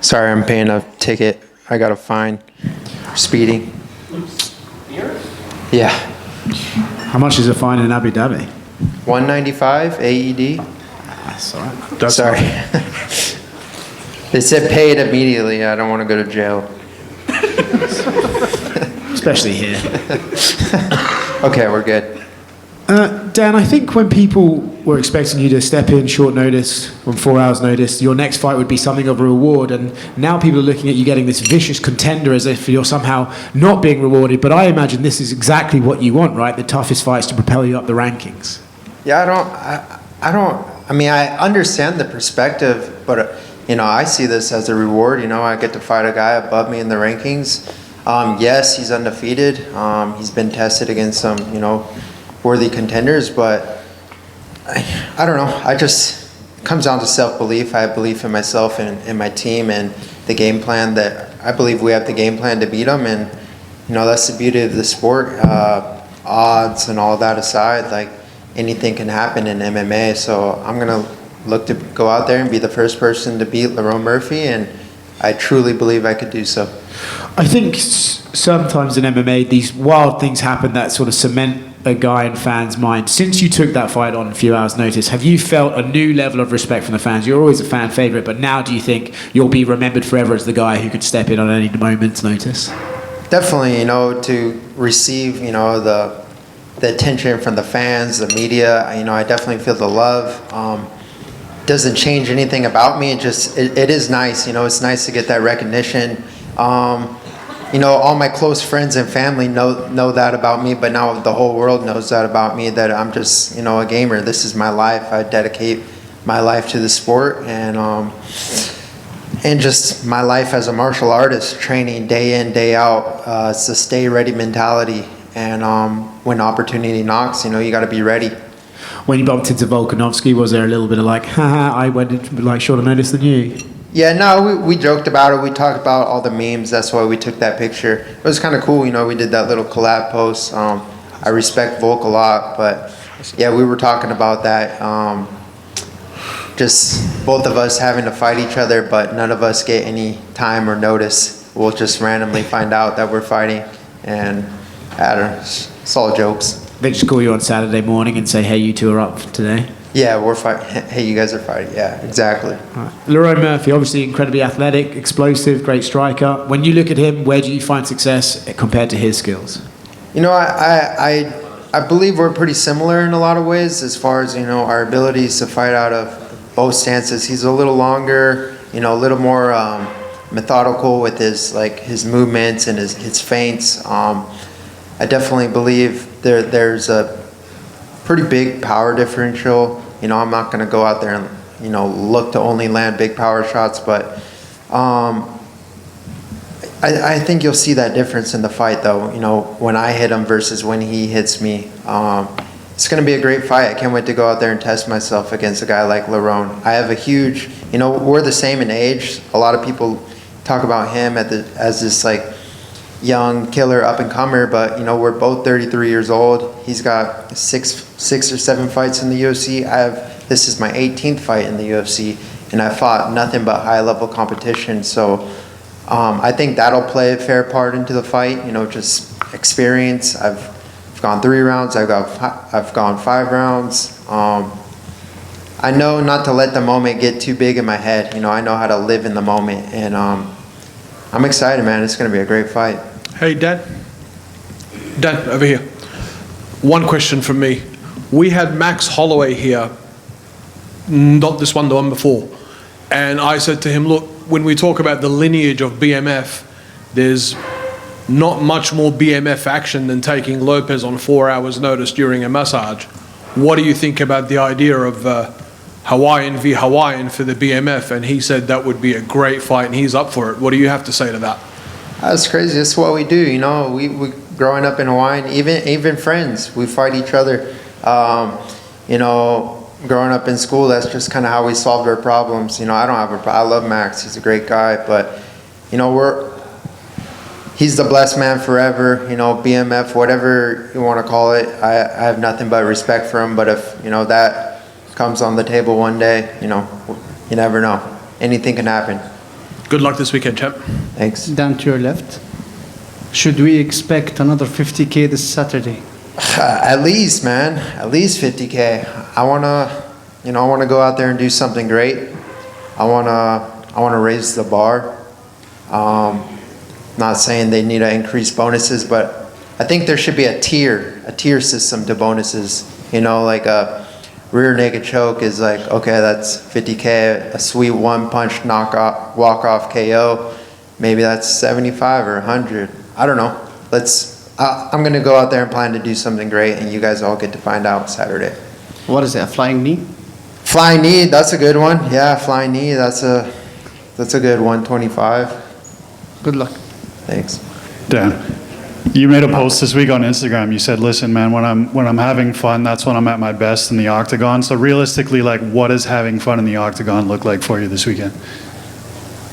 Sorry, I'm paying a ticket. I got a fine for speeding. Yeah. How much is a fine in Abu Dhabi? 195 AED. That's all right. Sorry. They said pay it immediately. I don't want to go to jail. Especially here. Okay, we're good. Dan, I think when people were expecting you to step in short notice, on 4 hours notice, your next fight would be something of a reward, and now people are looking at you getting this vicious contender as if you're somehow not being rewarded, but I imagine this is exactly what you want, right? The toughest fights to propel you up the rankings. Yeah, I mean, I understand the perspective, but, I see this as a reward. I get to fight a guy above me in the rankings. Yes, he's undefeated. He's been tested against some, worthy contenders, but I don't know. It comes down to self-belief. I have belief in myself and in my team and the game plan that I believe we have the game plan to beat them. And, that's the beauty of the sport. Odds and all that aside, like anything can happen in MMA. So I'm going to look to go out there and be the first person to beat Lerone Murphy. And I truly believe I could do so. I think sometimes in MMA, these wild things happen that sort of cement a guy in fans' mind. Since you took that fight on a few hours' notice, have you felt a new level of respect from the fans? You're always a fan favourite, but now do you think you'll be remembered forever as the guy who could step in on any moment's notice? Definitely, to receive, the attention from the fans, the media, I definitely feel the love. Doesn't change anything about me. It is nice, it's nice to get that recognition. All my close friends and family know that about me, but now the whole world knows that about me, that I'm just, a gamer. This is my life. I dedicate my life to the sport and just my life as a martial artist, training day in, day out. It's a stay ready mentality. And when opportunity knocks, you got to be ready. When you bumped into Volkanovski, was there a little bit of like, haha, I went in like shorter notice than you? Yeah, no, we joked about it. We talked about all the memes. That's why we took that picture. It was kind of cool, we did that little collab post. I respect Volk a lot, but yeah, we were talking about that. Just both of us having to fight each other, but none of us get any time or notice. We'll just randomly find out that we're fighting, and I don't know, it's all jokes. They just call you on Saturday morning and say, hey, you two are up today? Yeah, we're fighting. Hey, you guys are fighting. Yeah, exactly. Right. Lerone Murphy, obviously incredibly athletic, explosive, great striker. When you look at him, where do you find success compared to his skills? I believe we're pretty similar in a lot of ways as far as, our abilities to fight out of both stances. He's a little longer, a little more methodical with his movements and his feints. I definitely believe there's a pretty big power differential. I'm not going to go out there and, look to only land big power shots, but I think you'll see that difference in the fight, though, when I hit him versus when he hits me. It's going to be a great fight. I can't wait to go out there and test myself against a guy like Lerone. I have a huge, we're the same in age. A lot of people talk about him as this, young killer up-and-comer, but, we're both 33 years old. He's got six or seven fights in the UFC. This is my 18th fight in the UFC, and I fought nothing but high-level competition. So I think that'll play a fair part into the fight, just experience. I've gone 3 rounds. I've gone 5 rounds. I know not to let the moment get too big in my head. I know how to live in the moment, and I'm excited, man. It's going to be a great fight. Hey, Dan, over here. One question from me. We had Max Holloway here, not this one, the one before. And I said to him, look, when we talk about the lineage of BMF, there's not much more BMF action than taking Lopez on 4 hours notice during a massage. What do you think about the idea of Hawaiian v. Hawaiian for the BMF? And he said that would be a great fight and he's up for it. What do you have to say to that? That's crazy. That's what we do. We growing up in Hawaii, even friends, we fight each other. Growing up in school, that's just kind of how we solved our problems. I love Max. He's a great guy, but he's the blessed man forever. BMF, whatever you want to call it. I have nothing but respect for him. But if that comes on the table one day, you never know. Anything can happen. Good luck this weekend, champ. Thanks. Down to your left. Should we expect another 50K this Saturday? At least, man. At least 50K. I wanna go out there and do something great. I wanna raise the bar. Not saying they need to increase bonuses, but I think there should be a tier system to bonuses. You know, like a rear naked choke is like, okay, that's 50K. A sweet one punch knockoff, walk off KO, maybe that's 75 or 100. I don't know. I'm gonna go out there and plan to do something great, and you guys all get to find out Saturday. What is it, a flying knee? Flying knee, that's a good one. Yeah, flying knee, that's a good 125. Good luck. Thanks. Dan, you made a post this week on Instagram. You said, "Listen, man, when I'm having fun, that's when I'm at my best in the octagon." So realistically, like, what does having fun in the octagon look like for you this weekend?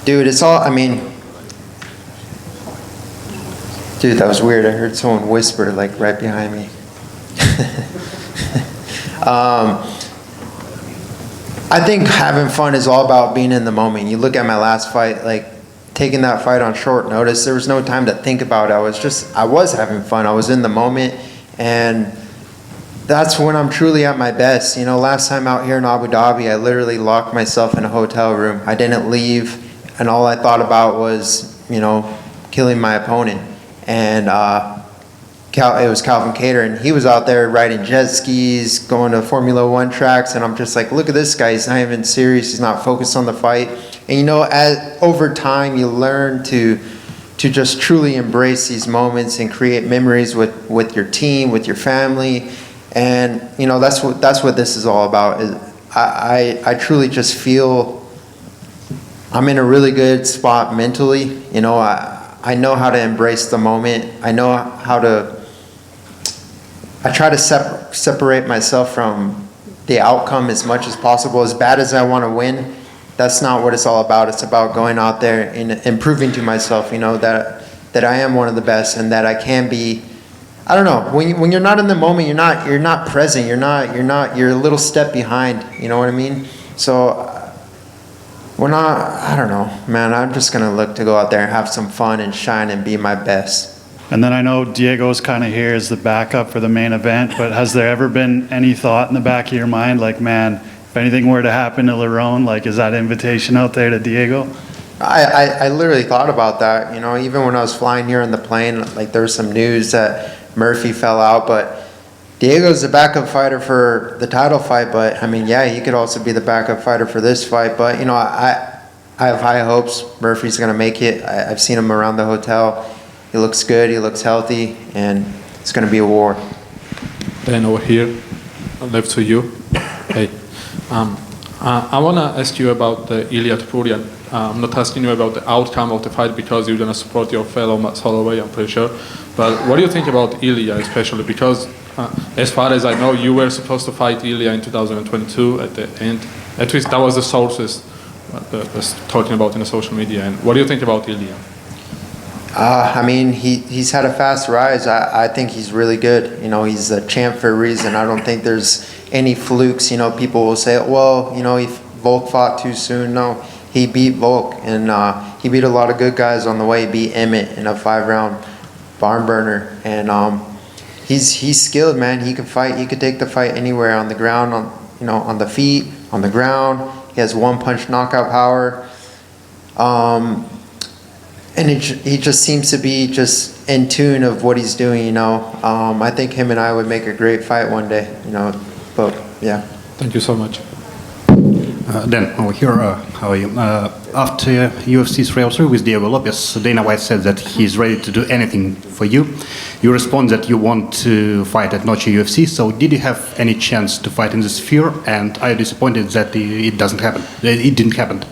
Dude, dude, that was weird. I heard someone whisper like right behind me. I think having fun is all about being in the moment. You look at my last fight, like taking that fight on short notice, there was no time to think about it. I was having fun. I was in the moment, and that's when I'm truly at my best. You know, last time out here in Abu Dhabi, I literally locked myself in a hotel room. I didn't leave, and all I thought about was, you know, killing my opponent. And it was Calvin Cater, and he was out there riding jet skis, going to Formula One tracks, and I'm just like, look at this guy, he's not even serious, he's not focused on the fight. And you know, over time, you learn to just truly embrace these moments and create memories with your team, with your family, and you know, that's what this is all about. I truly just feel I'm in a really good spot mentally. You know, I know how to embrace the moment. I know how to. I try to separate myself from the outcome as much as possible. As bad as I want to win, that's not what it's all about. It's about going out there and improving to myself. You know, that I am one of the best, and that I can be. I don't know. When you're not in the moment, you're not present. You're a little step behind. You know what I mean? So. I don't know, man. I'm just going to look to go out there and have some fun and shine and be my best. And then I know Diego's kind of here as the backup for the main event, but has there ever been any thought in the back of your mind, like, man, if anything were to happen to Lerone, like, is that invitation out there to Diego? I literally thought about that. You know, even when I was flying here on the plane, like, there was some news that Murphy fell out, but Diego's the backup fighter for the title fight, but I mean, yeah, he could also be the backup fighter for this fight. But you know, I have high hopes Murphy's gonna make it. I've seen him around the hotel. He looks good. He looks healthy, and it's gonna be a war. Dan, over here, left to you. Hey, I wanna ask you about the Ilia Topuria. I'm not asking you about the outcome of the fight because you're gonna support your fellow Max Holloway, I'm pretty sure. But what do you think about Ilia, especially because? As far as I know, you were supposed to fight Ilia in 2022 at the end. At least that was the sources was talking about in the social media. And what do you think about Ilia? I mean, he's had a fast rise. I think he's really good. You know, he's a champ for a reason. I don't think there's any flukes. You know, people will say, well, you know, Volk fought too soon. No, he beat Volk, and he beat a lot of good guys on the way. He beat Emmett in a 5-round barn burner, and He's skilled, man. He can fight. He could take the fight anywhere, on the ground, on the feet, on the ground. He has one-punch knockout power, and he just seems to be just in tune of what he's doing. You know, I think him and I would make a great fight one day. You know, but yeah. Thank you so much. Dan, over here, how are you? After UFC 303 with Diego Lopez, Dana White said that he's ready to do anything for you. You respond that you want to fight at Noche UFC, so did you have any chance to fight in the Sphere, and are you disappointed that it didn't happen?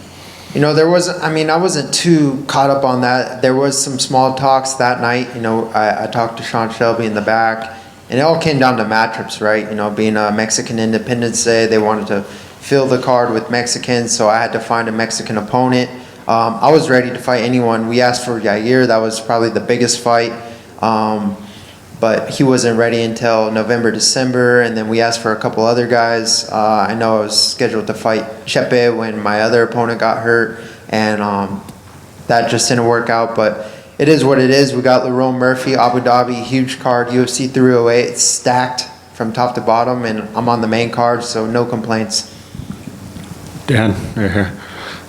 You know, I wasn't too caught up on that. There was some small talks that night. You know, I talked to Sean Shelby in the back, and it all came down to matchups, right? You know, being a Mexican Independence Day, they wanted to fill the card with Mexicans, so I had to find a Mexican opponent. I was ready to fight anyone. We asked for Yair. That was probably the biggest fight, but he wasn't ready until November, December, and then we asked for a couple other guys. I know I was scheduled to fight Chepe when my other opponent got hurt, and that just didn't work out. But it is what it is. We got Lerone Murphy, Abu Dhabi, huge card, UFC 308. It's stacked from top to bottom, and I'm on the main card, so no complaints. Dan, right here.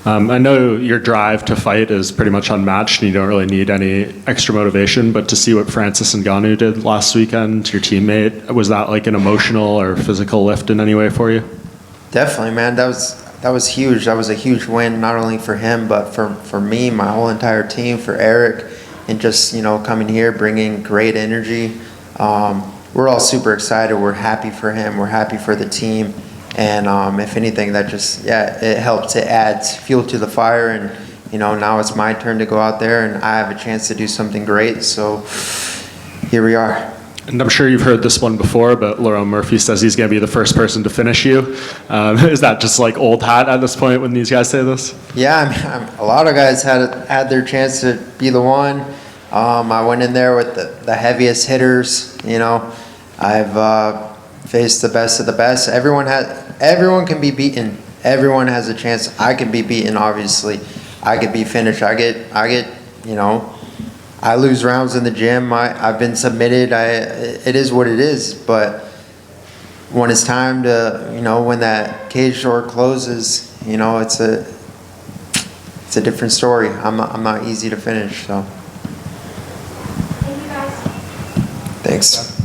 I know your drive to fight is pretty much unmatched and you don't really need any extra motivation, but to see what Francis Ngannou did last weekend, your teammate, was that like an emotional or physical lift in any way for you? Definitely, man. That was huge. That was a huge win, not only for him, but for me, my whole entire team, for Eric, and just, you know, coming here, bringing great energy. We're all super excited. We're happy for him. We're happy for the team. And if anything, that just, it helps. It adds fuel to the fire. And, you know, now it's my turn to go out there and I have a chance to do something great. So here we are. And I'm sure you've heard this one before, but Lerone Murphy says he's going to be the first person to finish you. Is that just like old hat at this point when these guys say this? Yeah, I mean, a lot of guys had their chance to be the one. I went in there with the heaviest hitters, you know. I've faced the best of the best. Everyone can be beaten. Everyone has a chance. I can be beaten, obviously. I could be finished. I get, you know, I lose rounds in the gym. I've been submitted. It is what it is. But when it's time to, you know, when that cage door closes, you know, it's a different story. I'm not easy to finish. So. Thank you guys. Thanks.